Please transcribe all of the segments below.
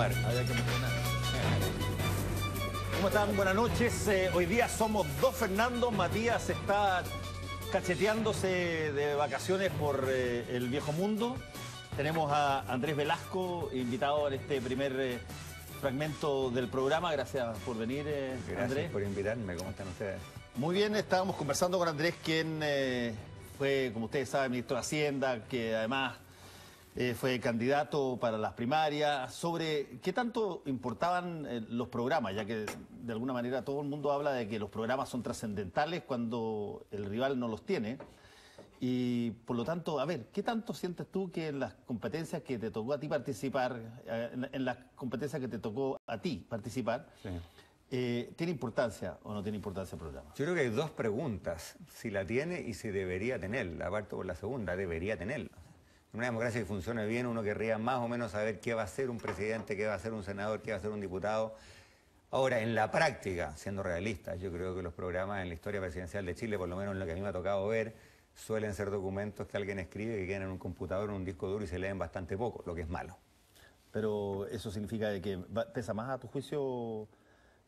Omar. Había que mencionar. ¿Cómo están? Buenas noches. Hoy día somos dos Fernando. Matías está cacheteándose de vacaciones por el viejo mundo. Tenemos a Andrés Velasco, invitado en este primer fragmento del programa. Gracias por venir, Gracias Andrés. por invitarme. ¿Cómo están ustedes? Muy bien, estábamos conversando con Andrés, quien fue, como ustedes saben, ministro de Hacienda, que además fue candidato para las primarias, sobre qué tanto importaban los programas, ya que de alguna manera todo el mundo habla de que los programas son trascendentales cuando el rival no los tiene. Y por lo tanto, a ver, ¿qué tanto sientes tú que en las competencias que te tocó a ti participar, en las competencias que te tocó a ti participar, Sí. ¿tiene importancia o no tiene importancia el programa? Yo creo que hay dos preguntas, si la tiene y si debería tenerla. Parto por la segunda, debería tenerla. En una democracia que funcione bien, uno querría más o menos saber qué va a ser un presidente, qué va a ser un senador, qué va a ser un diputado. Ahora, en la práctica, siendo realistas, yo creo que los programas en la historia presidencial de Chile, por lo menos en lo que a mí me ha tocado ver, suelen ser documentos que alguien escribe, que quedan en un computador, en un disco duro y se leen bastante poco, lo que es malo. Pero eso significa de que pesa más a tu juicio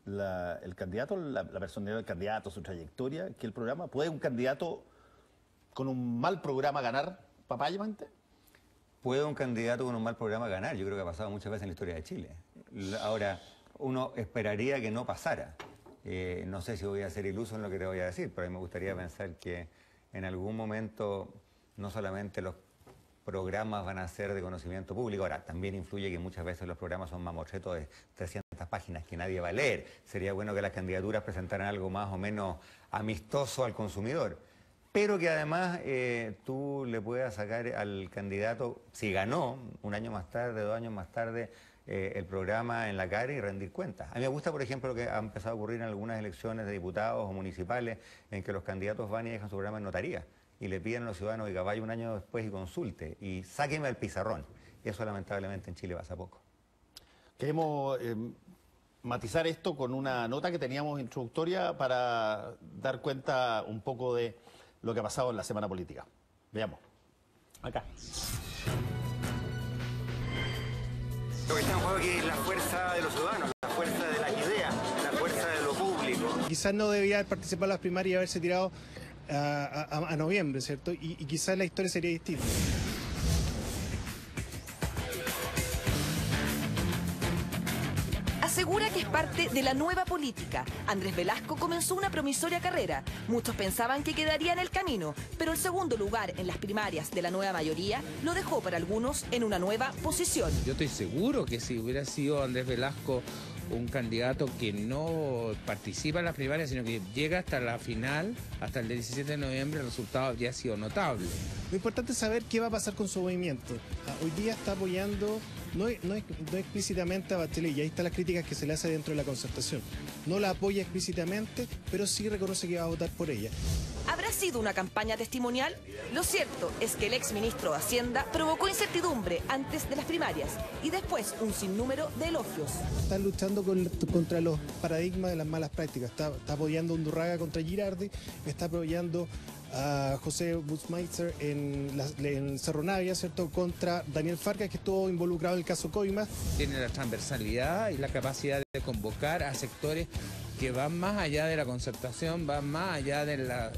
el candidato, la personalidad del candidato, su trayectoria, que el programa. ¿Puede un candidato con un mal programa ganar papayamente? ¿Puede un candidato con un mal programa ganar? Yo creo que ha pasado muchas veces en la historia de Chile. Ahora, uno esperaría que no pasara. No sé si voy a ser iluso en lo que te voy a decir, pero a mí me gustaría pensar que en algún momento no solamente los programas van a ser de conocimiento público, ahora también influye que muchas veces los programas son mamotretos de 300 páginas que nadie va a leer. Sería bueno que las candidaturas presentaran algo más o menos amistoso al consumidor, pero que además tú le puedas sacar al candidato, si ganó, un año más tarde, 2 años más tarde, el programa en la cara y rendir cuentas. A mí me gusta, por ejemplo, lo que ha empezado a ocurrir en algunas elecciones de diputados o municipales, en que los candidatos van y dejan su programa en notaría y le piden a los ciudadanos que vaya un año después y consulte y sáqueme el pizarrón. Y eso lamentablemente en Chile pasa poco. Queremos matizar esto con una nota que teníamos introductoria para dar cuenta un poco de lo que ha pasado en la semana política. Veamos. Acá. Lo que está en juego aquí es la fuerza de los ciudadanos, la fuerza de las ideas, la fuerza de lo público. Quizás no debía haber participado en las primarias y haberse tirado a noviembre, ¿cierto? Y quizás la historia sería distinta. Asegura que es parte de la nueva política. Andrés Velasco comenzó una promisoria carrera. Muchos pensaban que quedaría en el camino, pero el segundo lugar en las primarias de la nueva mayoría lo dejó para algunos en una nueva posición. Yo estoy seguro que si hubiera sido Andrés Velasco un candidato que no participa en las primarias, sino que llega hasta la final, hasta el 17 de noviembre, el resultado habría sido notable. Lo importante es saber qué va a pasar con su movimiento. Hoy día está apoyando, no explícitamente a Bachelet, y ahí están las críticas que se le hace dentro de la concertación. No la apoya explícitamente, pero sí reconoce que va a votar por ella. ¿Habrá sido una campaña testimonial? Lo cierto es que el exministro de Hacienda provocó incertidumbre antes de las primarias y después un sinnúmero de elogios. Está luchando contra los paradigmas de las malas prácticas. Está apoyando a Undurraga contra Girardi, está apoyando a José Butzmeister en Cerro Navia, ¿cierto?, contra Daniel Farcas, que estuvo involucrado en el caso Coimas. Tiene la transversalidad y la capacidad de convocar a sectores que van más allá de la concertación, van más allá de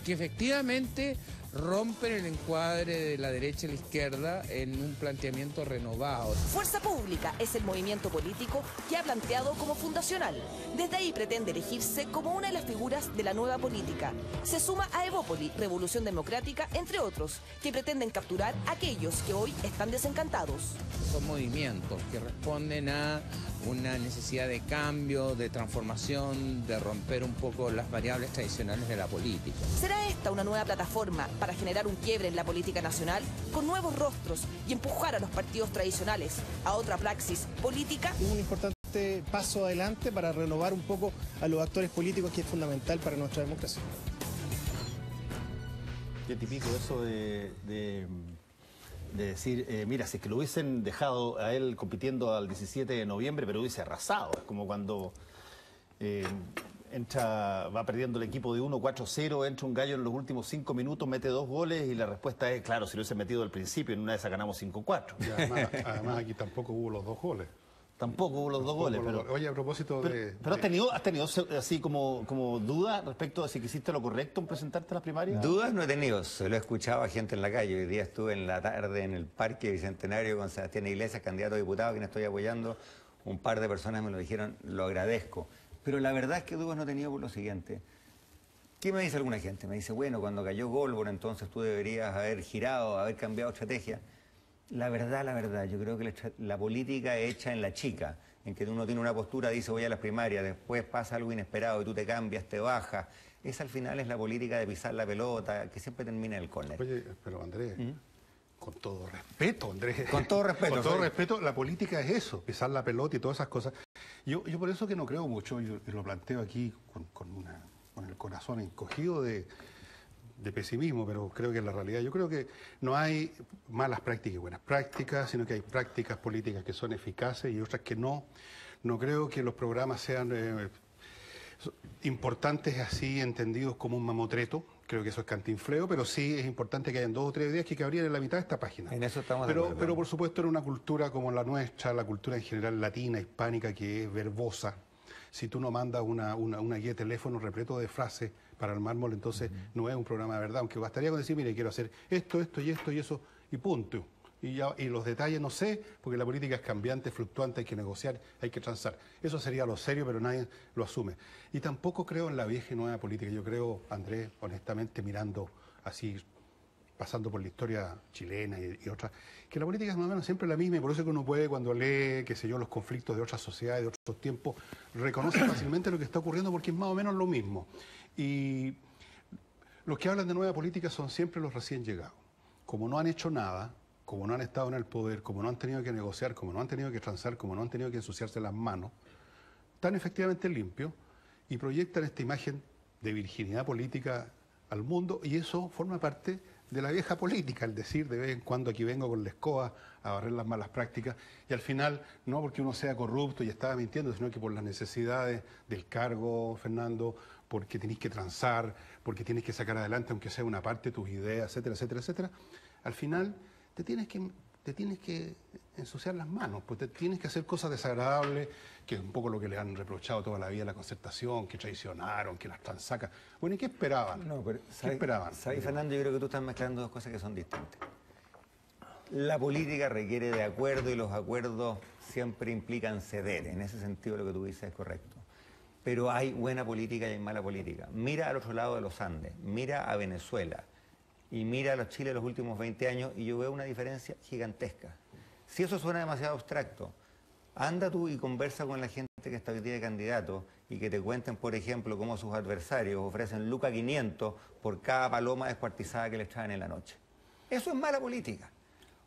que efectivamente rompen el encuadre de la derecha y la izquierda en un planteamiento renovado. Fuerza Pública es el movimiento político que ha planteado como fundacional. Desde ahí pretende elegirse como una de las figuras de la nueva política. Se suma a Evópoli, Revolución Democrática, entre otros, que pretenden capturar a aquellos que hoy están desencantados. Son movimientos que responden a una necesidad de cambio, de transformación, de romper un poco las variables tradicionales de la política. ¿Será esta una nueva plataforma para generar un quiebre en la política nacional con nuevos rostros y empujar a los partidos tradicionales a otra praxis política? Es un importante paso adelante para renovar un poco a los actores políticos, que es fundamental para nuestra democracia. Qué típico eso de decir, mira, si es que lo hubiesen dejado a él compitiendo al 17 de noviembre, pero hubiese arrasado. Es como cuando va perdiendo el equipo de 1-4-0, entra un Gallo en los últimos 5 minutos, mete 2 goles y la respuesta es, claro, si lo hubiese metido al principio, en una de esas ganamos 5-4. Y además aquí tampoco hubo los 2 goles. Tampoco hubo los 2 goles. Oye, a propósito ¿Pero has tenido así como dudas respecto de si hiciste lo correcto en presentarte a las primarias? Dudas no he tenido, se lo he escuchado a gente en la calle. Hoy día estuve en la tarde en el Parque Bicentenario con Sebastián Iglesias, candidato a diputado, a quien estoy apoyando. Un par de personas me lo dijeron, lo agradezco. Pero la verdad es que dudas no he tenido por lo siguiente. ¿Qué me dice alguna gente? Me dice, bueno, cuando cayó Goldberg, entonces tú deberías haber girado, haber cambiado estrategia. La verdad, yo creo que la política hecha en la chica, en que uno tiene una postura, dice voy a las primarias, después pasa algo inesperado y tú te cambias, te bajas. Esa al final es la política de pisar la pelota, que siempre termina en el córner. Oye, pero Andrés, con todo respeto, Andrés. Con todo respeto. Con todo respeto, la política es eso, pisar la pelota y todas esas cosas. Yo por eso que no creo mucho, yo lo planteo aquí con el corazón encogido de pesimismo, pero creo que es la realidad. Yo creo que no hay malas prácticas y buenas prácticas, sino que hay prácticas políticas que son eficaces y otras que no. No creo que los programas sean importantes así entendidos como un mamotreto. Creo que eso es cantinfleo, pero sí es importante que hayan 2 o 3 ideas que cabrían en la mitad de esta página. En eso estamos de acuerdo. Pero por supuesto en una cultura como la nuestra, la cultura en general latina, hispánica, que es verbosa, si tú no mandas una guía de teléfono repleto de frases para el mármol, entonces no es un programa de verdad, aunque bastaría con decir, mire, quiero hacer esto y eso, y punto. Y los detalles no sé, porque la política es cambiante, fluctuante, hay que negociar, hay que transar. Eso sería lo serio, pero nadie lo asume. Y tampoco creo en la vieja y nueva política. Yo creo, Andrés, honestamente, mirando así, pasando por la historia chilena y otras, que la política es más o menos siempre la misma, y por eso que uno puede, cuando lee, qué sé yo, los conflictos de otras sociedades, de otros tiempos, reconoce fácilmente lo que está ocurriendo porque es más o menos lo mismo. Y los que hablan de nueva política son siempre los recién llegados. Como no han hecho nada, como no han estado en el poder, como no han tenido que negociar, como no han tenido que transar, como no han tenido que ensuciarse las manos, están efectivamente limpios y proyectan esta imagen de virginidad política al mundo, y eso forma parte de la vieja política, el decir de vez en cuando aquí vengo con la escoba a barrer las malas prácticas, y al final no porque uno sea corrupto y estaba mintiendo, sino que por las necesidades del cargo, Fernando, porque tenés que transar, porque tienes que sacar adelante, aunque sea una parte de tus ideas, etcétera, etcétera, etcétera, al final te tienes que ensuciar las manos, pues te tienes que hacer cosas desagradables, que es un poco lo que le han reprochado toda la vida a la Concertación, que traicionaron, que las transacan. Bueno, ¿y qué esperaban? No, pero, ¿Qué esperaban? ¿Sabes, Fernando? Yo creo que tú estás mezclando dos cosas que son distintas. La política requiere de acuerdo y los acuerdos siempre implican ceder. En ese sentido lo que tú dices es correcto. Pero hay buena política y hay mala política. Mira al otro lado de los Andes, mira a Venezuela y mira a los Chile de los últimos 20 años y yo veo una diferencia gigantesca. Si eso suena demasiado abstracto, anda tú y conversa con la gente que está hoy día de candidato y que te cuenten, por ejemplo, cómo sus adversarios ofrecen lucas 500 por cada paloma descuartizada que les traen en la noche. Eso es mala política.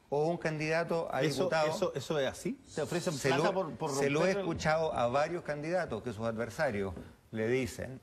O un candidato a diputado... ¿Eso es así? ¿Se ofrecen Se plata lo, por se lo he romper escuchado a varios candidatos que sus adversarios le dicen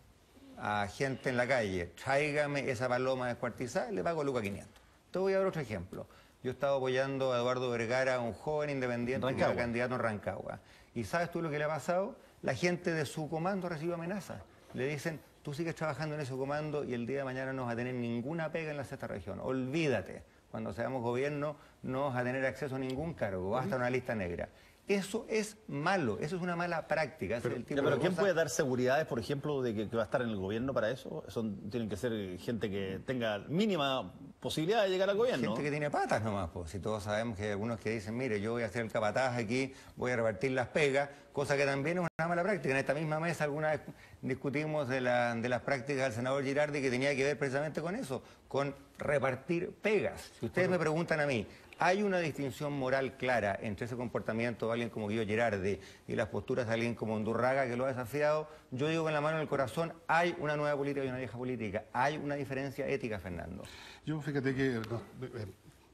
a gente en la calle, tráigame esa paloma descuartizada y le pago lucas 500. Te voy a dar otro ejemplo. Yo estaba apoyando a Eduardo Vergara, un joven independiente que era candidato en Rancagua. ¿Y sabes tú lo que le ha pasado? La gente de su comando recibe amenazas. Le dicen, tú sigues trabajando en ese comando y el día de mañana no vas a tener ninguna pega en la sexta región. Olvídate. Cuando seamos gobierno no vas a tener acceso a ningún cargo, vas a estar en una lista negra. Eso es malo, eso es una mala práctica. Pero ¿quién puede dar seguridades, por ejemplo, de que va a estar en el gobierno para eso? Tienen que ser gente que tenga mínima posibilidad de llegar al gobierno. Gente que tiene patas nomás, pues. Si todos sabemos que hay algunos que dicen, mire, yo voy a hacer el capataz aquí, voy a repartir las pegas, cosa que también es una mala práctica. En esta misma mesa alguna vez discutimos de las prácticas del senador Girardi, que tenía que ver precisamente con eso, con repartir pegas. Si ustedes me preguntan a mí, ¿hay una distinción moral clara entre ese comportamiento de alguien como Guido Girardi y las posturas de alguien como Undurraga que lo ha desafiado? Yo digo con la mano en el corazón, hay una nueva política y una vieja política. Hay una diferencia ética, Fernando. Yo fíjate que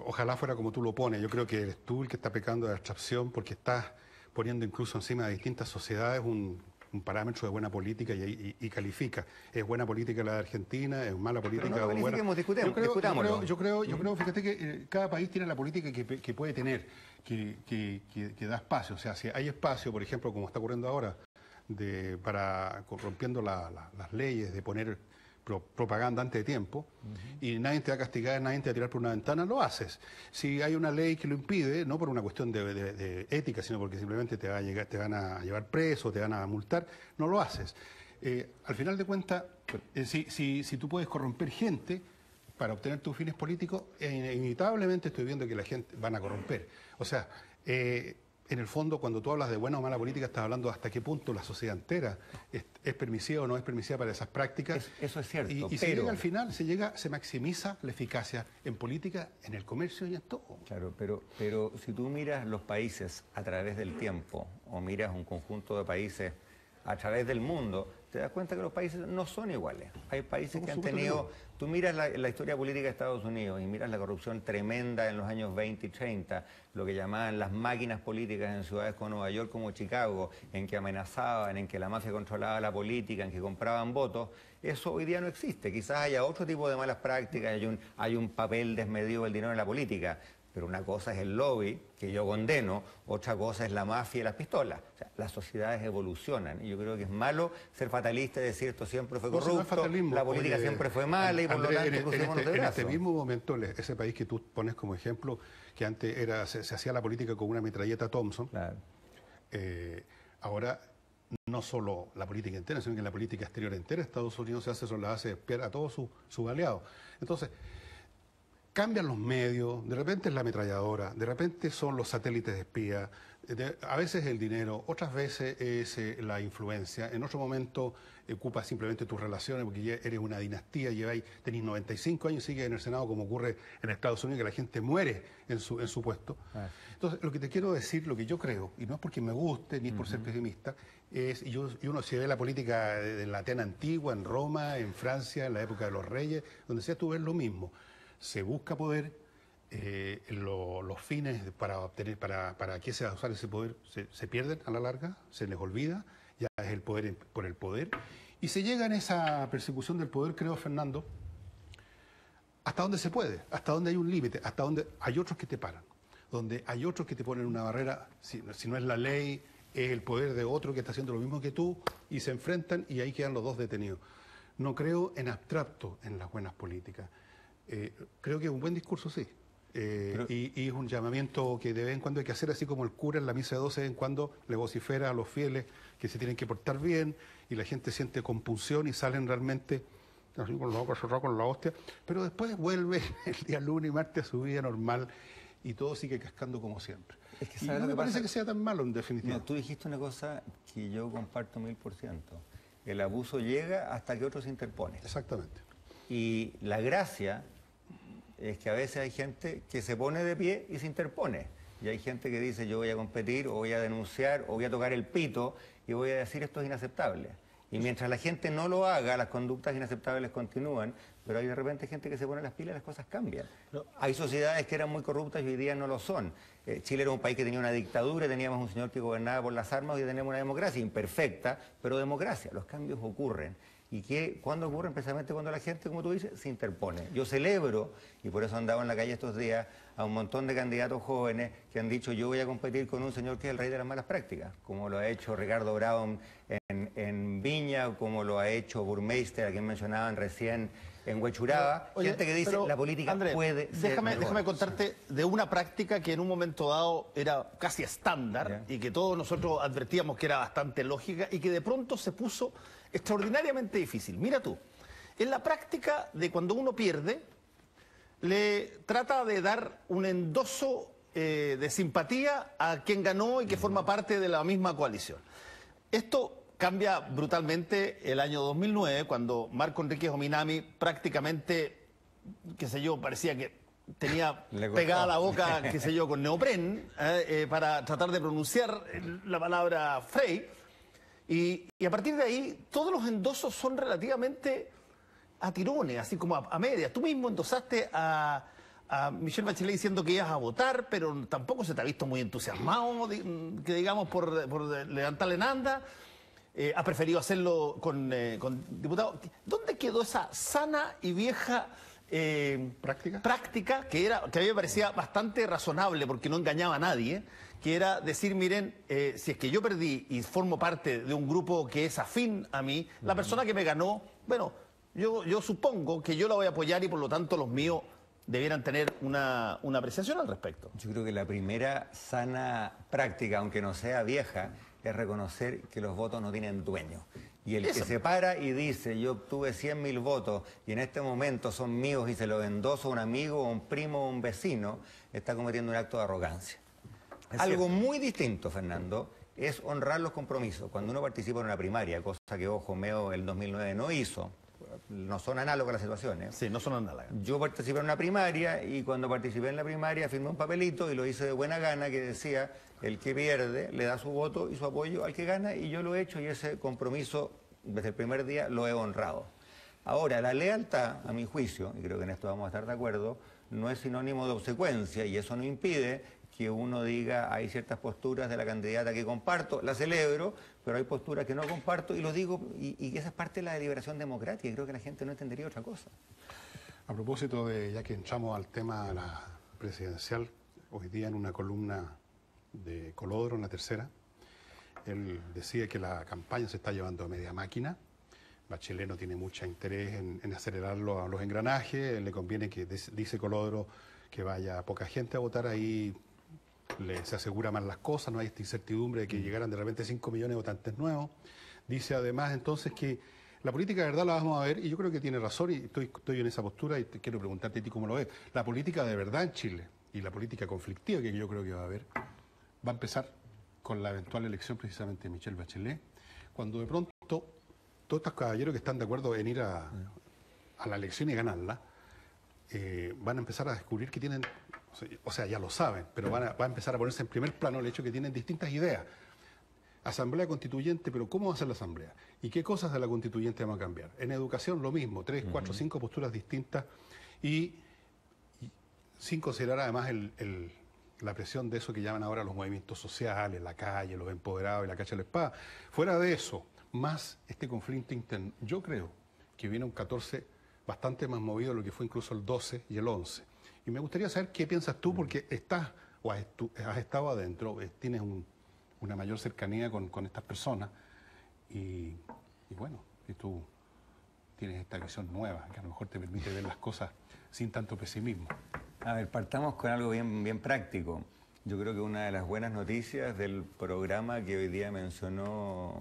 ojalá fuera como tú lo pones. Yo creo que eres tú el que está pecando de abstracción porque estás poniendo incluso encima de distintas sociedades un parámetro de buena política y califica. ¿Es buena política la de Argentina? ¿Es mala política? Pero no lo buena? discutámoslo. Yo creo, fíjate que cada país tiene la política que puede tener, que da espacio. O sea, si hay espacio, por ejemplo, como está ocurriendo ahora, rompiendo las leyes, de poner propaganda antes de tiempo, y nadie te va a castigar, nadie te va a tirar por una ventana, lo haces. Si hay una ley que lo impide, no por una cuestión de ética, sino porque simplemente te van a llevar preso, te van a multar, no lo haces. Al final de cuentas, si tú puedes corromper gente para obtener tus fines políticos, inevitablemente estoy viendo que la gente van a corromper. O sea, en el fondo, cuando tú hablas de buena o mala política, estás hablando hasta qué punto la sociedad entera es permisiva o no es permisiva para esas prácticas. Eso es cierto. Y se llega al final, se maximiza la eficacia en política, en el comercio y en todo. Claro, pero si tú miras los países a través del tiempo, o miras un conjunto de países a través del mundo, te das cuenta que los países no son iguales. Hay países que han tenido... Tú miras la historia política de Estados Unidos y miras la corrupción tremenda en los años 20 y 30, lo que llamaban las máquinas políticas en ciudades como Nueva York, como Chicago, en que amenazaban, en que la mafia controlaba la política, en que compraban votos. Eso hoy día no existe. Quizás haya otro tipo de malas prácticas, hay un papel desmedido del dinero en la política. Pero una cosa es el lobby, que yo condeno, otra cosa es la mafia y las pistolas. O sea, las sociedades evolucionan y yo creo que es malo ser fatalista y decir esto siempre fue corrupto, la política siempre fue mala y por lo tanto crucémonos de brazos. En este mismo momento, ese país que tú pones como ejemplo, que antes se hacía la política con una metralleta Thompson, claro. Ahora no solo la política entera, sino que la política exterior entera, Estados Unidos la hace espiar a todos sus aliados. Entonces, cambian los medios, de repente es la ametralladora, de repente son los satélites de espía, a veces el dinero, otras veces es la influencia, en otro momento ocupas simplemente tus relaciones porque ya eres una dinastía, tenés 95 años y sigues en el Senado como ocurre en Estados Unidos, que la gente muere en su puesto. Entonces, lo que te quiero decir, lo que yo creo, y no es porque me guste ni por ser pesimista, y uno se ve la política en la Atenas antigua, en Roma, en Francia, en la época de los reyes, donde sea tú ves lo mismo. Se busca poder, los fines para qué se va a usar ese poder se pierden a la larga, se les olvida, ya es el poder por el poder, y se llega en esa persecución del poder, creo, Fernando, hasta donde se puede, hasta donde hay un límite, hasta donde hay otros que te paran, donde hay otros que te ponen una barrera, si no es la ley, es el poder de otro que está haciendo lo mismo que tú, y se enfrentan y ahí quedan los dos detenidos. No creo en abstracto en las buenas políticas. Creo que es un buen discurso, sí. Y es un llamamiento que de vez en cuando hay que hacer, así como el cura en la misa de 12 de vez en cuando le vocifera a los fieles que se tienen que portar bien y la gente siente compunción y salen realmente así con la boca cerrada con la hostia, pero después vuelve el día lunes y martes a su vida normal y todo sigue cascando como siempre. Es que y no me parece que sea tan malo, en definitiva. No, tú dijiste una cosa que yo comparto 1000%. El abuso llega hasta que otro se interpone. Exactamente. Y la gracia es que a veces hay gente que se pone de pie y se interpone. Y hay gente que dice, yo voy a competir, o voy a denunciar, o voy a tocar el pito, y voy a decir esto es inaceptable. Y mientras la gente no lo haga, las conductas inaceptables continúan, pero hay de repente gente que se pone las pilas y las cosas cambian. Hay sociedades que eran muy corruptas y hoy día no lo son. Chile era un país que tenía una dictadura, teníamos un señor que gobernaba por las armas, hoy tenemos una democracia imperfecta, pero democracia. Los cambios ocurren. ¿Y cuándo ocurren? Precisamente cuando la gente, como tú dices, se interpone. Yo celebro, y por eso andaba en la calle estos días, a un montón de candidatos jóvenes que han dicho yo voy a competir con un señor que es el rey de las malas prácticas, como lo ha hecho Ricardo Brown en Viña, como lo ha hecho Burmeister, a quien mencionaban recién en Huechuraba. Gente que dice la política Andrés, puede ser mejor. Déjame contarte de una práctica que en un momento dado era casi estándar y que todos nosotros advertíamos que era bastante lógica y que de pronto se puso extraordinariamente difícil. Mira tú, en la práctica de cuando uno pierde, le trata de dar un endoso de simpatía a quien ganó y que forma parte de la misma coalición. Esto cambia brutalmente el año 2009, cuando Marco Enríquez Ominami prácticamente, qué sé yo, parecía que tenía pegada la boca, qué sé yo, con neopren, para tratar de pronunciar la palabra Frei. Y a partir de ahí, todos los endosos son relativamente a tirones, así como a medias. Tú mismo endosaste a Michelle Bachelet diciendo que ibas a votar, pero tampoco se te ha visto muy entusiasmado, que digamos, por levantarle nada. Ha preferido hacerlo con diputados. ¿Dónde quedó esa sana y vieja práctica que a mí me parecía bastante razonable porque no engañaba a nadie, que era decir, miren, si es que yo perdí y formo parte de un grupo que es afín a mí, la persona que me ganó, bueno, yo supongo que yo la voy a apoyar y por lo tanto los míos debieran tener una apreciación al respecto. Yo creo que la primera sana práctica, aunque no sea vieja, es reconocer que los votos no tienen dueño. Y el que se para y dice, yo obtuve 100.000 votos y en este momento son míos y se los endoso a un amigo, a un primo, a un vecino, está cometiendo un acto de arrogancia. Algo muy distinto, Fernando, es honrar los compromisos. Cuando uno participa en una primaria, cosa que, ojo, Meo el 2009 no hizo, no son análogas las situaciones. Sí, no son análogas. Yo participé en una primaria y cuando participé en la primaria firmé un papelito y lo hice de buena gana que decía, el que pierde le da su voto y su apoyo al que gana, y yo lo he hecho y ese compromiso desde el primer día lo he honrado. Ahora, la lealtad, a mi juicio, y creo que en esto vamos a estar de acuerdo, no es sinónimo de obsecuencia y eso no impide que uno diga, hay ciertas posturas de la candidata que comparto, la celebro, pero hay posturas que no comparto y lo digo, y esa es parte de la deliberación democrática y creo que la gente no entendería otra cosa. A propósito de, ya que entramos al tema la presidencial, hoy día en una columna de Colodro, en La Tercera, él decía que la campaña se está llevando a media máquina. Bachelet no tiene mucho interés en acelerar los engranajes, le conviene que, dice Colodro, que vaya poca gente a votar ahí, se asegura más las cosas, no hay esta incertidumbre de que llegaran de repente 5 millones de votantes nuevos. Dice además entonces que la política de verdad la vamos a ver, y yo creo que tiene razón, y estoy en esa postura, y te quiero preguntarte a ti cómo lo ves. La política de verdad en Chile, y la política conflictiva que yo creo que va a haber, va a empezar con la eventual elección precisamente de Michelle Bachelet, cuando de pronto todos estos caballeros que están de acuerdo en ir a la elección y ganarla, van a empezar a descubrir que tienen, o sea, ya lo saben, pero va a empezar a ponerse en primer plano el hecho que tienen distintas ideas. Asamblea constituyente, pero ¿cómo va a ser la asamblea? ¿Y qué cosas de la constituyente vamos a cambiar? En educación lo mismo, 3, 4, 5 posturas distintas y sin considerar además la presión de eso que llaman ahora los movimientos sociales, la calle, los empoderados y la cacha de la espada. Fuera de eso, más este conflicto interno, yo creo que viene un 14 bastante más movido de lo que fue incluso el 12 y el 11. Y me gustaría saber qué piensas tú, porque estás o has estado adentro, tienes una mayor cercanía con estas personas y bueno, y tú tienes esta visión nueva que a lo mejor te permite ver las cosas sin tanto pesimismo. A ver, partamos con algo bien práctico. Yo creo que una de las buenas noticias del programa que hoy día lanzó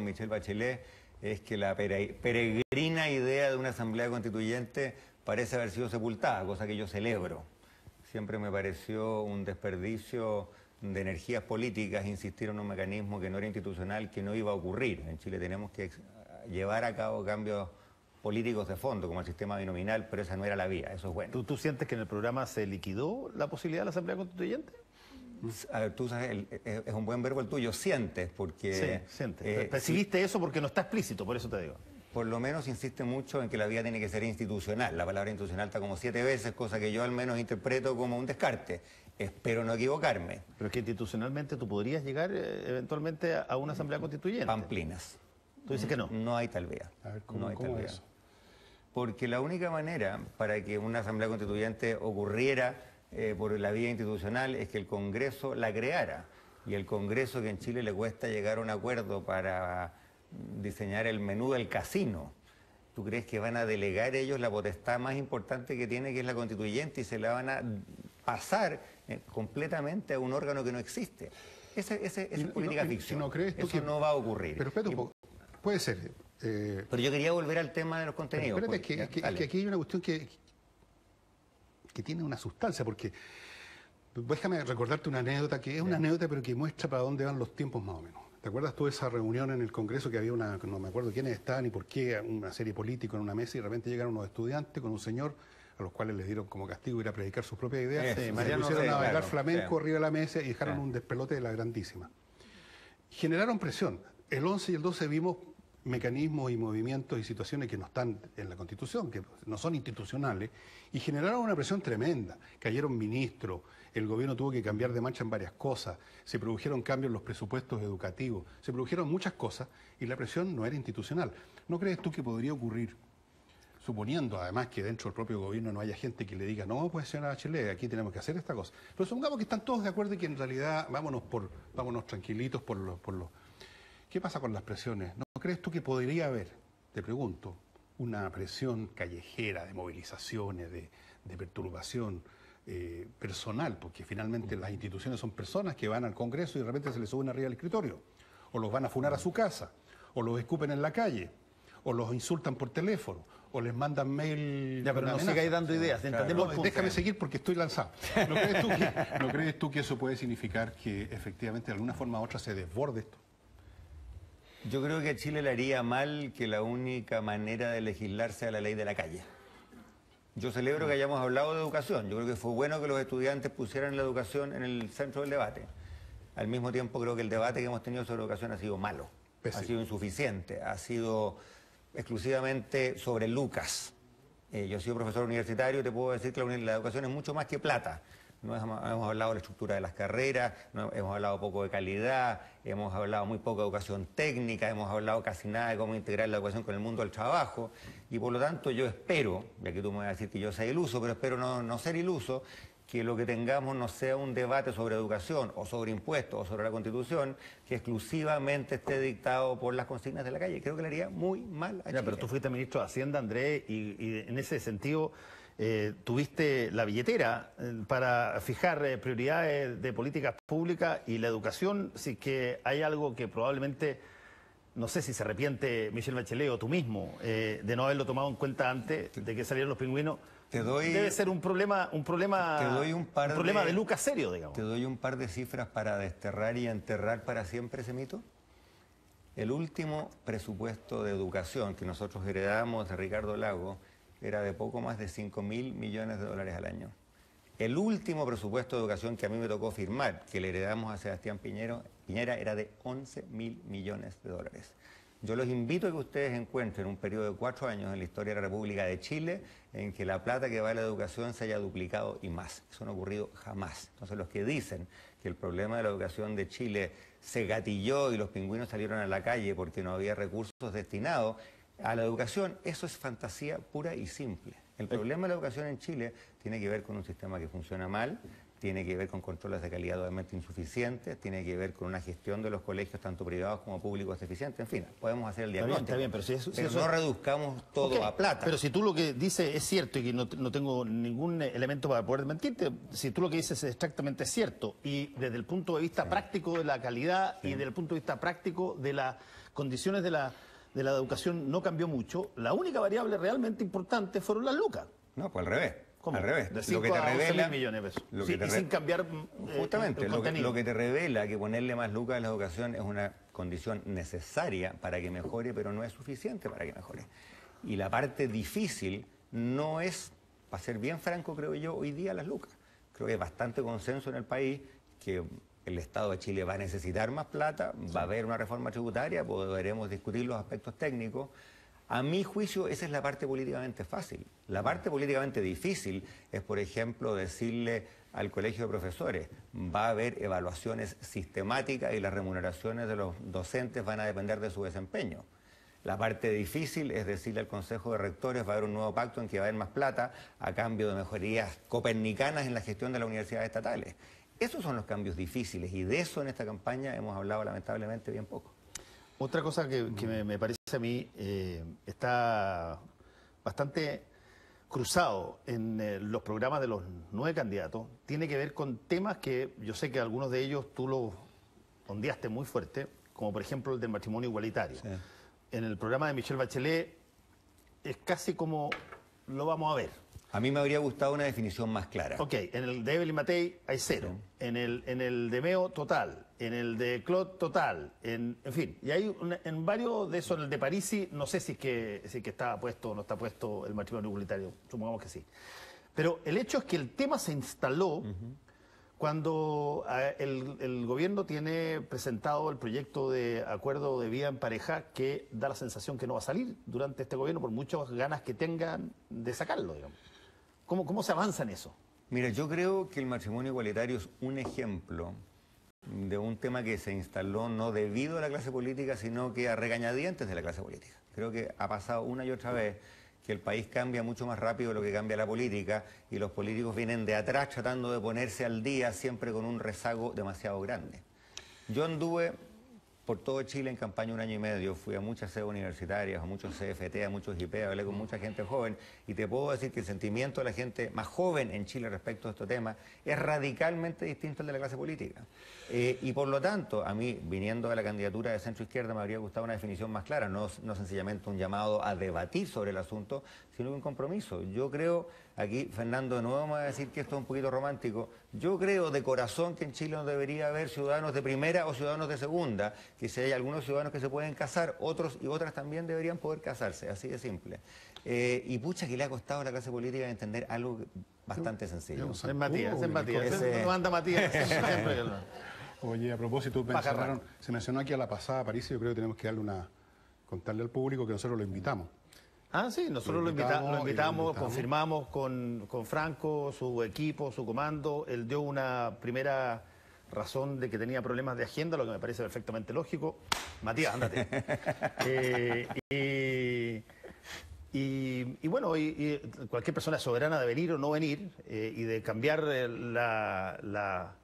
Michelle Bachelet, es que la peregrina idea de una asamblea constituyente parece haber sido sepultada, cosa que yo celebro. Siempre me pareció un desperdicio de energías políticas insistir en un mecanismo que no era institucional, que no iba a ocurrir. En Chile tenemos que llevar a cabo cambios políticos de fondo, como el sistema binominal, pero esa no era la vía, eso es bueno. ¿Tú sientes que en el programa se liquidó la posibilidad de la Asamblea Constituyente? A ver, tú sabes, es un buen verbo el tuyo, sientes, porque... Sí, sientes. Percibiste eso porque no está explícito, por eso te digo. Por lo menos insiste mucho en que la vía tiene que ser institucional. La palabra institucional está como 7 veces, cosa que yo al menos interpreto como un descarte. Espero no equivocarme. Pero es que institucionalmente tú podrías llegar eventualmente a una Asamblea Constituyente. Pamplinas. ¿Tú dices que no? No hay tal vía. A ver, no hay tal vía. Eso? Porque la única manera para que una Asamblea Constituyente ocurriera por la vía institucional es que el Congreso la creara. Y el Congreso, que en Chile le cuesta llegar a un acuerdo para diseñar el menú del casino, ¿tú crees que van a delegar ellos la potestad más importante que tiene, que es la constituyente, y se la van a pasar completamente a un órgano que no existe? Esa es política ficción. ¿No crees tú eso que no va a ocurrir. Pero espérate un poco. Puede ser. Pero yo quería volver al tema de los contenidos. Espérate, que aquí hay una cuestión que tiene una sustancia, porque déjame recordarte una anécdota, que es una anécdota, pero que muestra para dónde van los tiempos más o menos. ¿Te acuerdas tú de esa reunión en el Congreso que había no me acuerdo quiénes estaban y por qué, una serie política en una mesa, y de repente llegaron unos estudiantes con un señor a los cuales les dieron como castigo ir a predicar sus propias ideas, se pusieron a bailar flamenco arriba de la mesa y dejaron un despelote de la grandísima. Generaron presión. El 11 y el 12 vimos mecanismos y movimientos y situaciones que no están en la Constitución, que no son institucionales, y generaron una presión tremenda. Cayeron ministros, el gobierno tuvo que cambiar de marcha en varias cosas, se produjeron cambios en los presupuestos educativos, se produjeron muchas cosas y la presión no era institucional. ¿No crees tú que podría ocurrir, suponiendo además que dentro del propio gobierno no haya gente que le diga, no, pues señora Bachelet, aquí tenemos que hacer esta cosa. Pero supongamos que están todos de acuerdo y que en realidad vámonos tranquilitos por los... ¿Qué pasa con las presiones? ¿No crees tú que podría haber, te pregunto, una presión callejera de movilizaciones, de perturbación personal? Porque finalmente las instituciones son personas que van al Congreso y de repente se les suben arriba al escritorio, o los van a funar a su casa, o los escupen en la calle, o los insultan por teléfono, o les mandan mail. Ya, pero no sigáis dando ideas. No, déjame seguir porque estoy lanzado. ¿No crees tú que eso puede significar que efectivamente de alguna forma u otra se desborde esto? Yo creo que a Chile le haría mal que la única manera de legislar sea la ley de la calle. Yo celebro que hayamos hablado de educación. Yo creo que fue bueno que los estudiantes pusieran la educación en el centro del debate. Al mismo tiempo creo que el debate que hemos tenido sobre educación ha sido malo, ha sido insuficiente, ha sido exclusivamente sobre lucas. Yo he sido profesor universitario y te puedo decir que la educación es mucho más que plata. No hemos hablado de la estructura de las carreras, no hemos hablado poco de calidad, hemos hablado muy poco de educación técnica, hemos hablado casi nada de cómo integrar la educación con el mundo del trabajo. Y por lo tanto yo espero, ya que tú me vas a decir que yo sea iluso, pero espero no ser iluso, que lo que tengamos no sea un debate sobre educación o sobre impuestos o sobre la Constitución que exclusivamente esté dictado por las consignas de la calle. Creo que le haría muy mal a Chile. Pero tú fuiste ministro de Hacienda, Andrés, y en ese sentido tuviste la billetera para fijar prioridades de políticas públicas y la educación. Si es que hay algo que probablemente, no sé si se arrepiente Michelle Bachelet o tú mismo de no haberlo tomado en cuenta antes de que salieran los pingüinos. Debe ser un problema de lucas serio, digamos. Te doy un par de cifras para desterrar y enterrar para siempre ese mito. El último presupuesto de educación que nosotros heredamos de Ricardo Lagos era de poco más de 5.000 millones de dólares al año. El último presupuesto de educación que a mí me tocó firmar, que le heredamos a Sebastián Piñera, era de 11.000 millones de dólares. Yo los invito a que ustedes encuentren un periodo de 4 años en la historia de la República de Chile en que la plata que va a la educación se haya duplicado y más. Eso no ha ocurrido jamás. Entonces los que dicen que el problema de la educación de Chile se gatilló y los pingüinos salieron a la calle porque no había recursos destinados a la educación, eso es fantasía pura y simple. El problema de la educación en Chile tiene que ver con un sistema que funciona mal, tiene que ver con controles de calidad totalmente insuficientes, tiene que ver con una gestión de los colegios, tanto privados como públicos, deficiente. En fin, podemos hacer el diagnóstico. Está bien, pero pero no reduzcamos todo a plata. Pero si tú lo que dices es cierto y que no tengo ningún elemento para poder mentirte, si tú lo que dices es exactamente cierto y desde el punto de vista práctico de la calidad y desde el punto de vista práctico de las condiciones de la educación no cambió mucho, la única variable realmente importante fueron las lucas. No, pues al revés. ¿Cómo? Al revés. De 5 a 11.000 millones de pesos. Y sin cambiar justamente, el contenido. lo que te revela que ponerle más lucas a la educación es una condición necesaria para que mejore, pero no es suficiente para que mejore. Y la parte difícil no es, para ser bien franco, creo yo, hoy día las lucas. Creo que hay bastante consenso en el país que el Estado de Chile va a necesitar más plata, va a haber una reforma tributaria, podremos discutir los aspectos técnicos. A mi juicio, esa es la parte políticamente fácil. La parte políticamente difícil es, por ejemplo, decirle al colegio de profesores, va a haber evaluaciones sistemáticas y las remuneraciones de los docentes van a depender de su desempeño. La parte difícil es decirle al Consejo de Rectores, va a haber un nuevo pacto en que va a haber más plata a cambio de mejorías copernicanas en la gestión de las universidades estatales. Esos son los cambios difíciles y de eso en esta campaña hemos hablado lamentablemente bien poco. Otra cosa que me parece a mí está bastante cruzado en los programas de los 9 candidatos, tiene que ver con temas que yo sé que algunos de ellos tú los ondeaste muy fuerte, como por ejemplo el del matrimonio igualitario. Sí. En el programa de Michelle Bachelet es casi como lo vamos a ver. A mí me habría gustado una definición más clara. Ok, en el de Evelyn Matei hay 0, sí. en el de Meo total, en el de Claude total, en fin. Y hay en varios de esos, en el de Parisi, no sé si es que está puesto o no está puesto el matrimonio igualitario, supongamos que sí. Pero el hecho es que el tema se instaló cuando el gobierno tiene presentado el proyecto de acuerdo de vida en pareja que da la sensación que no va a salir durante este gobierno por muchas ganas que tengan de sacarlo, digamos. ¿Cómo se avanza en eso? Mira, yo creo que el matrimonio igualitario es un ejemplo de un tema que se instaló no debido a la clase política, sino que a regañadientes de la clase política. Creo que ha pasado una y otra vez que el país cambia mucho más rápido de lo que cambia la política y los políticos vienen de atrás tratando de ponerse al día siempre con un rezago demasiado grande. Yo anduve por todo Chile en campaña 1 año y medio, fui a muchas sedes universitarias, a muchos CFT, a muchos IP, hablé con mucha gente joven y te puedo decir que el sentimiento de la gente más joven en Chile respecto a estos temas es radicalmente distinto al de la clase política. Y por lo tanto, a mí, viniendo de la candidatura de centro izquierda, me habría gustado una definición más clara, no sencillamente un llamado a debatir sobre el asunto, sino un compromiso. Yo creo, aquí Fernando de nuevo me va a decir que esto es un poquito romántico, yo creo de corazón que en Chile no debería haber ciudadanos de primera o ciudadanos de segunda, que si hay algunos ciudadanos que se pueden casar, otros y otras también deberían poder casarse, así de simple. Y pucha que le ha costado a la clase política entender algo bastante sencillo. Es Matías. Manda Matías. Oye, a propósito, se mencionó aquí a la pasada París, yo creo que tenemos que contarle al público que nosotros lo invitamos. Ah, sí, nosotros lo invitamos, confirmamos con Franco, su equipo, su comando. Él dio una primera razón de que tenía problemas de agenda, lo que me parece perfectamente lógico. Matías, ándate. Y bueno, cualquier persona es soberana de venir o no venir y de cambiar la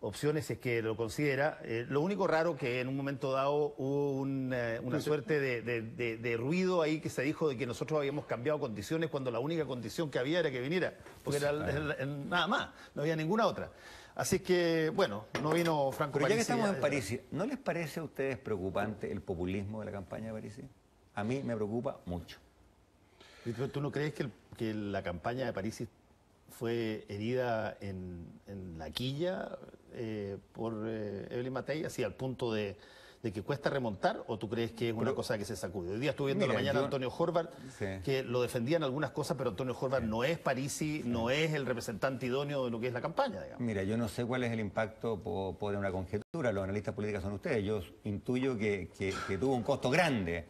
opciones es que lo considera. Lo único raro que en un momento dado hubo una suerte de ruido ahí que se dijo de que nosotros habíamos cambiado condiciones cuando la única condición que había era que viniera, porque era nada más, no había ninguna otra. Así que, bueno, no vino Franco Pero ya Parisi. que estamos en París, ¿no les parece a ustedes preocupante el populismo de la campaña de París? A mí me preocupa mucho. ¿Tú no crees que la campaña de París fue herida en la quilla por Evelyn Matei, así al punto de que cuesta remontar, o tú crees que es una cosa que se sacude? Hoy día estuve viendo en la mañana a Antonio Horvath, que lo defendían algunas cosas, pero Antonio Horvath no es Parisi, no es el representante idóneo de lo que es la campaña, digamos. Mira, yo no sé cuál es el impacto por una conjetura, los analistas políticos son ustedes, yo intuyo que tuvo un costo grande,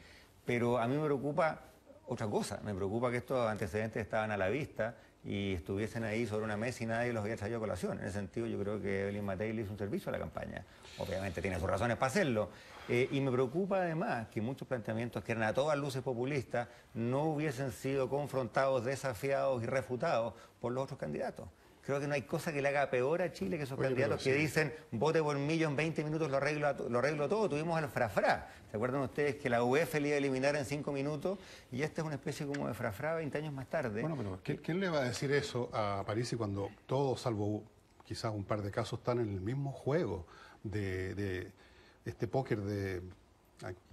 pero a mí me preocupa otra cosa, me preocupa que estos antecedentes estaban a la vista y estuviesen ahí sobre una mesa y nadie los había traído a colación. En ese sentido, yo creo que Evelyn Matei le hizo un servicio a la campaña. Obviamente tiene sus razones para hacerlo. Y me preocupa además que muchos planteamientos que eran a todas luces populistas no hubiesen sido confrontados, desafiados y refutados por los otros candidatos. Creo que no hay cosa que le haga peor a Chile que esos candidatos que dicen vote por mí, yo en 20 minutos lo arreglo todo. Tuvimos al frafrá. ¿Se acuerdan ustedes que la UEF le iba a eliminar en 5 minutos? Y esta es una especie como de frafrá 20 años más tarde. Bueno, pero ¿quién le va a decir eso a Parisi cuando todos, salvo quizás un par de casos, están en el mismo juego de este póker de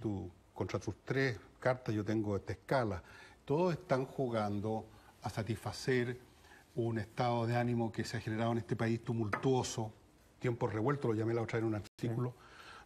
tú contra tus 3 cartas yo tengo esta escala? Todos están jugando a satisfacer un estado de ánimo que se ha generado en este país tumultuoso, tiempos revueltos, lo llamé la otra vez en un artículo,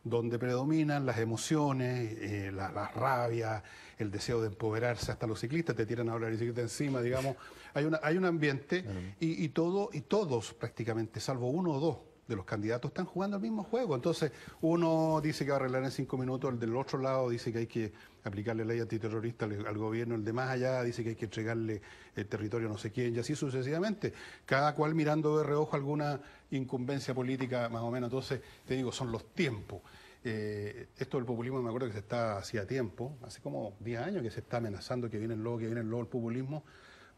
donde predominan las emociones, la rabia, el deseo de empoderarse. Hasta los ciclistas te tiran ahora la bicicleta encima, digamos. Hay un ambiente y todos prácticamente, salvo 1 o 2 de los candidatos, están jugando al mismo juego. Entonces, uno dice que va a arreglar en 5 minutos, el del otro lado dice que hay que aplicarle ley antiterrorista al gobierno, el de más allá dice que hay que entregarle el territorio a no sé quién, y así sucesivamente. Cada cual mirando de reojo alguna incumbencia política, más o menos. Entonces, te digo, son los tiempos. Esto del populismo, me acuerdo que se está hacía tiempo, hace como 10 años que se está amenazando que viene luego el populismo.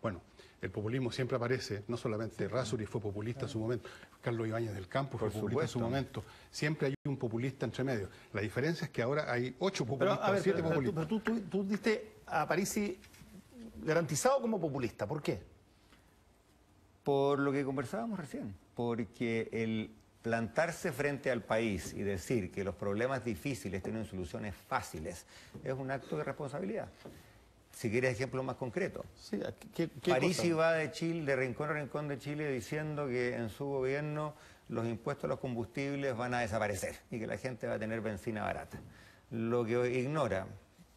Bueno, el populismo siempre aparece, no solamente Errázuriz fue populista en su momento, Carlos Ibáñez del Campo fue populista en su momento, siempre hay un populista entre medio. La diferencia es que ahora hay 8 populistas, 7 populistas. Pero tú diste a Parisi garantizado como populista, ¿por qué? Por lo que conversábamos recién, porque el plantarse frente al país y decir que los problemas difíciles tienen soluciones fáciles es un acto de responsabilidad. Si quieres ejemplos más concretos. Sí, Parisi va de Chile, de rincón a rincón de Chile, diciendo que en su gobierno los impuestos a los combustibles van a desaparecer y que la gente va a tener benzina barata. Lo que ignora,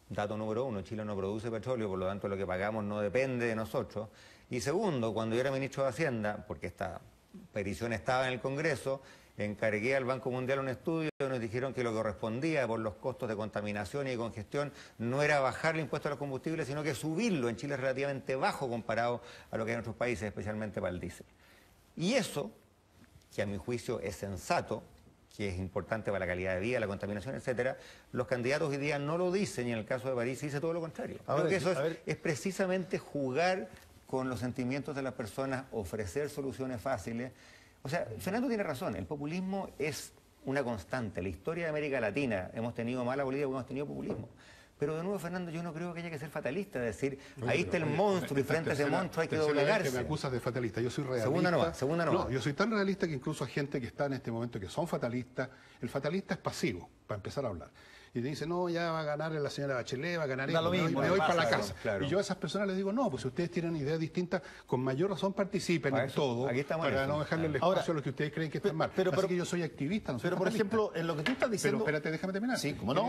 dato número 1, Chile no produce petróleo, por lo tanto lo que pagamos no depende de nosotros. Y segundo, cuando yo era ministro de Hacienda, porque esta petición estaba en el Congreso, encargué al Banco Mundial un estudio y nos dijeron que lo que correspondía por los costos de contaminación y de congestión no era bajar el impuesto a los combustibles, sino que subirlo. En Chile es relativamente bajo comparado a lo que hay en otros países, especialmente para el diésel. Y eso, que a mi juicio es sensato, que es importante para la calidad de vida, la contaminación, etcétera, los candidatos hoy día no lo dicen y en el caso de París se dice todo lo contrario. Creo que eso es precisamente jugar con los sentimientos de las personas, ofrecer soluciones fáciles. O sea, Fernando tiene razón, el populismo es una constante. La historia de América Latina, hemos tenido mala política porque hemos tenido populismo. Pero de nuevo, Fernando, yo no creo que haya que ser fatalista, es decir, ahí está el monstruo y frente a ese monstruo hay que doblegarse. Que me acusas de fatalista, yo soy realista. Segunda no. No, yo soy tan realista que incluso hay gente que está en este momento que son fatalistas. El fatalista es pasivo, para empezar a hablar. Y te dice, no, ya va a ganar la señora Bachelet, va a ganar lo mismo, me voy para la casa. Claro. Y yo a esas personas les digo, no, pues si ustedes tienen ideas distintas, con mayor razón participen en todo, para no dejarle el espacio a los que ustedes creen que están mal. Pero que yo soy activista, no soy Pero, fatalista. por ejemplo, en lo que tú estás diciendo... Pero espérate, déjame terminar. Sí, ¿cómo no?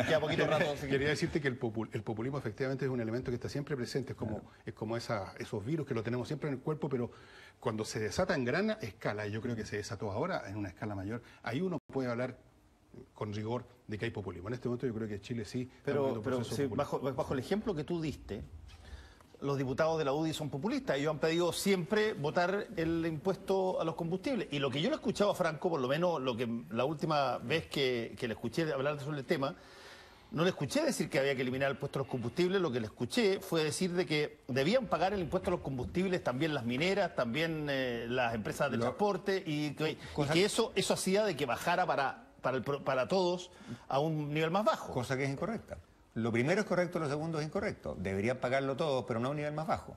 Queda poquito rato. Quería decirte que el populismo efectivamente es un elemento que está siempre presente, es como esos virus que lo tenemos siempre en el cuerpo, pero cuando se desata en gran escala, y yo creo que se desató ahora en una escala mayor, ahí uno puede hablar con rigor de que hay populismo. En este momento yo creo que Chile sí. Pero sí, bajo el ejemplo que tú diste, los diputados de la UDI son populistas. Ellos han pedido siempre votar el impuesto a los combustibles. Y lo que yo le he escuchado a Franco, por lo menos la última vez que le escuché hablar sobre el tema, no le escuché decir que había que eliminar el impuesto a los combustibles. Lo que le escuché fue decir de que debían pagar el impuesto a los combustibles también las mineras, también las empresas de transporte, y que eso hacía de que bajara para todos a un nivel más bajo. Cosa que es incorrecta. Lo primero es correcto, lo segundo es incorrecto. Deberían pagarlo todos, pero no a un nivel más bajo.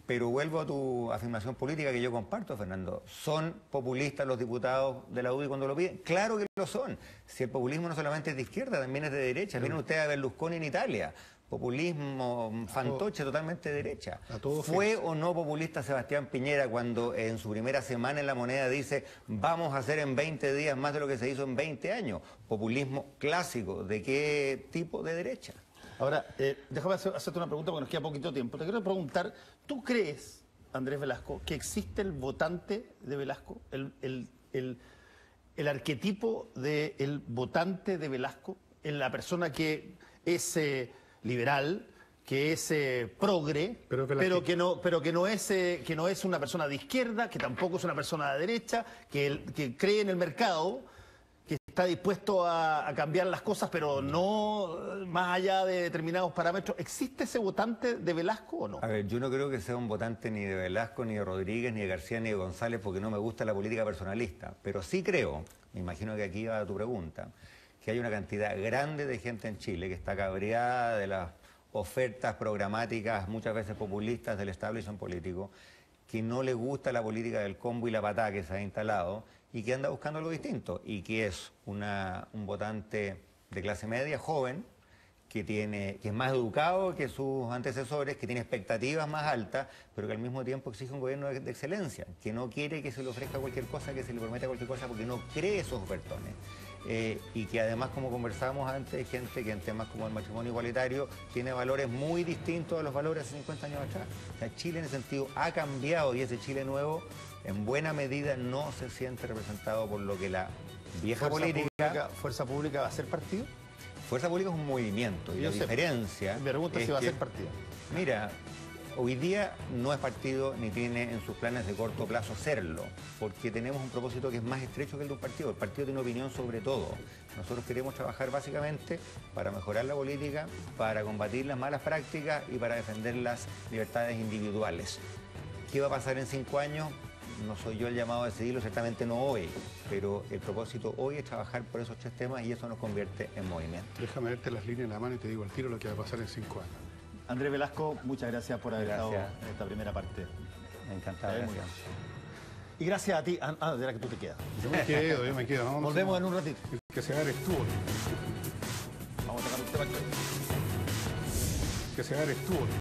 Pero vuelvo a tu afirmación política que yo comparto, Fernando. ¿Son populistas los diputados de la UDI cuando lo piden? Claro que lo son. Si el populismo no solamente es de izquierda, también es de derecha. Miren ustedes a Berlusconi en Italia. Populismo fantoche, totalmente derecha. ¿Fue o no populista Sebastián Piñera cuando en su primera semana en La Moneda dice vamos a hacer en 20 días más de lo que se hizo en 20 años? Populismo clásico. ¿De qué tipo de derecha? Ahora, déjame hacerte una pregunta porque nos queda poquito tiempo. Te quiero preguntar, ¿tú crees, Andrés Velasco, que existe el votante de Velasco? El arquetipo del votante de Velasco, en la persona que es liberal, que es progre, pero que no es una persona de izquierda, que tampoco es una persona de derecha, que cree en el mercado, que está dispuesto a cambiar las cosas, pero no más allá de determinados parámetros. ¿Existe ese votante de Velasco o no? A ver, yo no creo que sea un votante ni de Velasco, ni de Rodríguez, ni de García, ni de González, porque no me gusta la política personalista. Pero sí creo, me imagino que aquí va tu pregunta, que hay una cantidad grande de gente en Chile que está cabreada de las ofertas programáticas, muchas veces populistas, del establishment político, que no le gusta la política del combo y la patada que se ha instalado y que anda buscando algo distinto, y que es un votante de clase media, joven, que es más educado que sus antecesores, que tiene expectativas más altas, pero que al mismo tiempo exige un gobierno de excelencia, que no quiere que se le ofrezca cualquier cosa, que se le prometa cualquier cosa, porque no cree esos ofertones. Y que además, como conversábamos antes, gente que en temas como el matrimonio igualitario tiene valores muy distintos a los valores hace 50 años atrás. O sea, Chile en ese sentido ha cambiado, y ese Chile nuevo en buena medida no se siente representado por lo que la vieja política... ¿Fuerza Pública va a ser partido? Fuerza Pública es un movimiento, y la diferencia... Me pregunto si va a ser partido. Mira, hoy día no es partido ni tiene en sus planes de corto plazo serlo, porque tenemos un propósito que es más estrecho que el de un partido. El partido tiene opinión sobre todo. Nosotros queremos trabajar básicamente para mejorar la política, para combatir las malas prácticas y para defender las libertades individuales. ¿Qué va a pasar en 5 años? No soy yo el llamado a decidirlo, ciertamente no hoy, pero el propósito hoy es trabajar por esos 3 temas y eso nos convierte en movimiento. Déjame verte las líneas en la mano y te digo al tiro lo que va a pasar en 5 años. Andrés Velasco, muchas gracias por haber estado en esta primera parte. Encantado, gracias. Y gracias a ti, de la que tú te quedas. Yo me quedo. ¿No? Volvemos en un ratito. Que se agarre tú. Vamos a tocar un tema. Que se agarre tú.